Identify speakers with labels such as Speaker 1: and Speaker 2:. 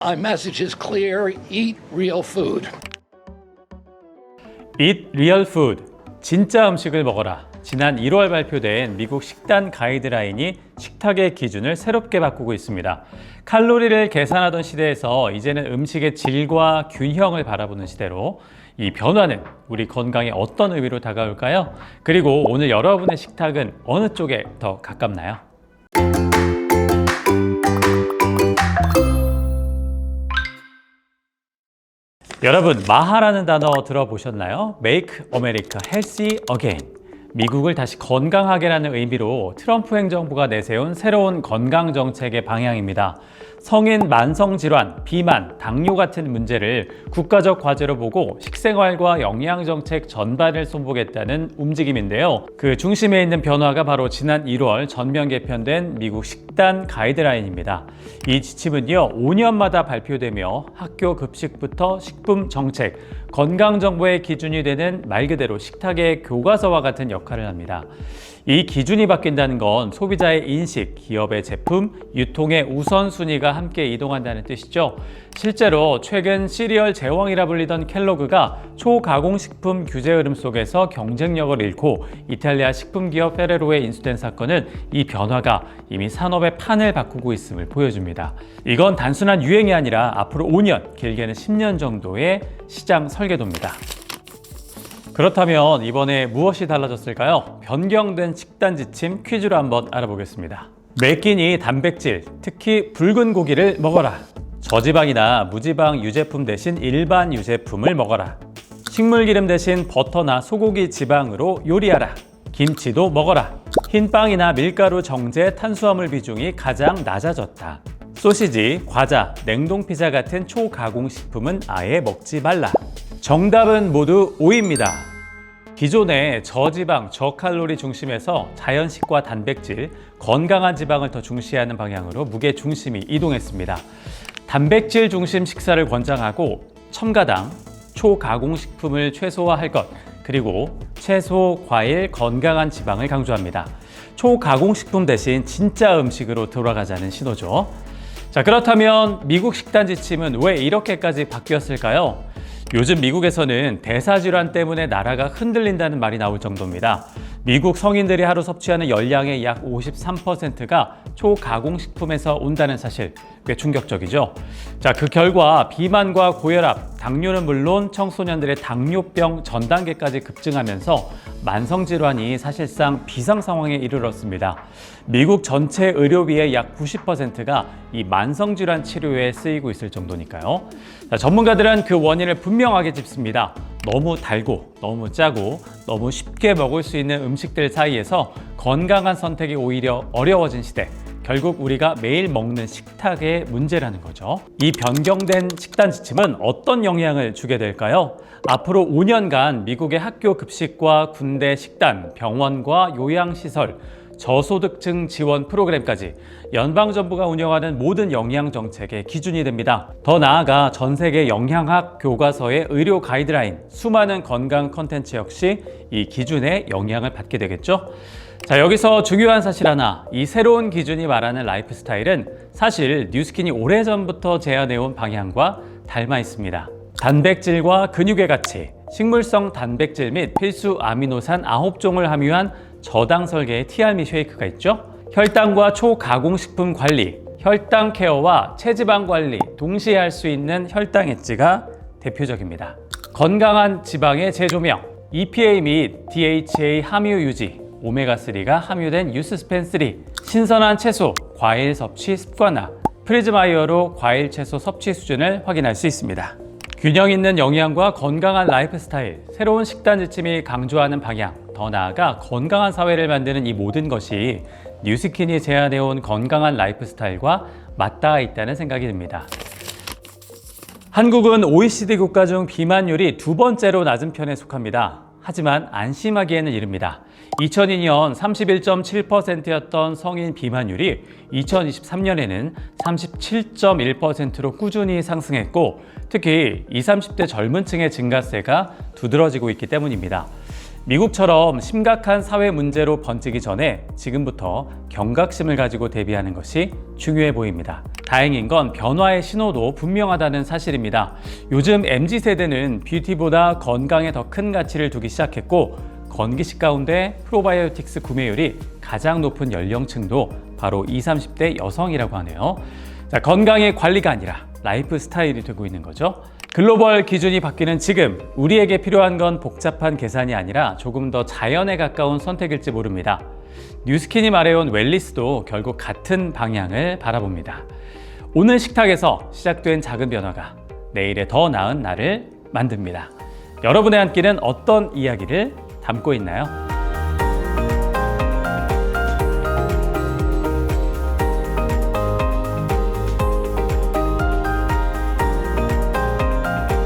Speaker 1: My message is clear. Eat real food.
Speaker 2: Eat real food. 진짜 음식을 먹어라. 지난 1월 발표된 미국 식단 가이드라인이 식탁의 기준을 새롭게 바꾸고 있습니다. 칼로리를 계산하던 시대에서 이제는 음식의 질과 균형을 바라보는 시대로 이 변화는 우리 건강에 어떤 의미로 다가올까요? 그리고 오늘 여러분의 식탁은 어느 쪽에 더 가깝나요? 여러분, 마하라는 단어 들어보셨나요? Make America Healthy Again. 미국을 다시 건강하게라는 의미로 트럼프 행정부가 내세운 새로운 건강 정책의 방향입니다. 성인 만성질환, 비만, 당뇨 같은 문제를 국가적 과제로 보고 식생활과 영양정책 전반을 손보겠다는 움직임인데요. 그 중심에 있는 변화가 바로 지난 1월 전면 개편된 미국 식단 가이드라인입니다. 이 지침은요, 5년마다 발표되며 학교 급식부터 식품 정책, 건강 정보의 기준이 되는 말 그대로 식탁의 교과서와 같은 역할을 합니다. 이 기준이 바뀐다는 건 소비자의 인식, 기업의 제품, 유통의 우선순위가 함께 이동한다는 뜻이죠. 실제로 최근 시리얼 제왕이라 불리던 켈로그가 초가공식품 규제 흐름 속에서 경쟁력을 잃고 이탈리아 식품기업 페레로에 인수된 사건은 이 변화가 이미 산업의 판을 바꾸고 있음을 보여줍니다. 이건 단순한 유행이 아니라 앞으로 5년, 길게는 10년 정도의 시장 설계도입니다. 그렇다면 이번에 무엇이 달라졌을까요? 변경된 식단 지침 퀴즈로 한번 알아보겠습니다. 매 끼니 단백질, 특히 붉은 고기를 먹어라. 저지방이나 무지방 유제품 대신 일반 유제품을 먹어라. 식물기름 대신 버터나 소고기 지방으로 요리하라. 김치도 먹어라. 흰빵이나 밀가루 정제 탄수화물 비중이 가장 낮아졌다. 소시지, 과자, 냉동피자 같은 초가공식품은 아예 먹지 말라. 정답은 모두 O입니다. 기존의 저지방, 저칼로리 중심에서 자연식과 단백질, 건강한 지방을 더 중시하는 방향으로 무게 중심이 이동했습니다. 단백질 중심 식사를 권장하고 첨가당, 초가공식품을 최소화할 것, 그리고 채소, 과일, 건강한 지방을 강조합니다. 초가공식품 대신 진짜 음식으로 돌아가자는 신호죠. 자, 그렇다면 미국 식단 지침은 왜 이렇게까지 바뀌었을까요? 요즘 미국에서는 대사질환 때문에 나라가 흔들린다는 말이 나올 정도입니다. 미국 성인들이 하루 섭취하는 열량의 약 53%가 초가공식품에서 온다는 사실, 꽤 충격적이죠. 자, 그 결과 비만과 고혈압, 당뇨는 물론 청소년들의 당뇨병 전 단계까지 급증하면서 만성질환이 사실상 비상 상황에 이르렀습니다. 미국 전체 의료비의 약 90%가 이 만성질환 치료에 쓰이고 있을 정도니까요. 자, 전문가들은 그 원인을 분명하게 짚습니다. 너무 달고, 너무 짜고, 너무 쉽게 먹을 수 있는 음식들 사이에서 건강한 선택이 오히려 어려워진 시대. 결국 우리가 매일 먹는 식탁의 문제라는 거죠. 이 변경된 식단 지침은 어떤 영향을 주게 될까요? 앞으로 5년간 미국의 학교 급식과 군대 식단, 병원과 요양시설, 저소득층 지원 프로그램까지 연방정부가 운영하는 모든 영양정책의 기준이 됩니다. 더 나아가 전 세계 영양학 교과서의 의료 가이드라인, 수많은 건강 컨텐츠 역시 이 기준에 영향을 받게 되겠죠. 자, 여기서 중요한 사실 하나, 이 새로운 기준이 말하는 라이프 스타일은 사실 뉴스킨이 오래전부터 제안해온 방향과 닮아 있습니다. 단백질과 근육의 가치, 식물성 단백질 및 필수 아미노산 9종을 함유한 저당 설계의 티알미 쉐이크가 있죠. 혈당과 초가공식품 관리, 혈당 케어와 체지방 관리 동시에 할 수 있는 혈당 엣지가 대표적입니다. 건강한 지방의 재조명, EPA 및 DHA 함유 유지, 오메가3가 함유된 유스스펜3, 신선한 채소, 과일 섭취 습관화, 프리즈마이어로 과일 채소 섭취 수준을 확인할 수 있습니다. 균형 있는 영양과 건강한 라이프 스타일, 새로운 식단 지침이 강조하는 방향, 더 나아가 건강한 사회를 만드는 이 모든 것이 뉴스킨이 제안해온 건강한 라이프 스타일과 맞닿아 있다는 생각이 듭니다. 한국은 OECD 국가 중 비만율이 두 번째로 낮은 편에 속합니다. 하지만 안심하기에는 이릅니다. 2002년 31.7%였던 성인 비만율이 2023년에는 37.1%로 꾸준히 상승했고, 특히 20, 30대 젊은 층의 증가세가 두드러지고 있기 때문입니다. 미국처럼 심각한 사회 문제로 번지기 전에 지금부터 경각심을 가지고 대비하는 것이 중요해 보입니다. 다행인 건 변화의 신호도 분명하다는 사실입니다. 요즘 MZ세대는 뷰티보다 건강에 더 큰 가치를 두기 시작했고, 건기식 가운데 프로바이오틱스 구매율이 가장 높은 연령층도 바로 20, 30대 여성이라고 하네요. 자, 건강의 관리가 아니라 라이프 스타일이 되고 있는 거죠. 글로벌 기준이 바뀌는 지금, 우리에게 필요한 건 복잡한 계산이 아니라 조금 더 자연에 가까운 선택일지 모릅니다. 뉴스킨이 말해온 웰리스도 결국 같은 방향을 바라봅니다. 오늘 식탁에서 시작된 작은 변화가 내일의 더 나은 나를 만듭니다. 여러분의 한 끼는 어떤 이야기를 담고 있나요?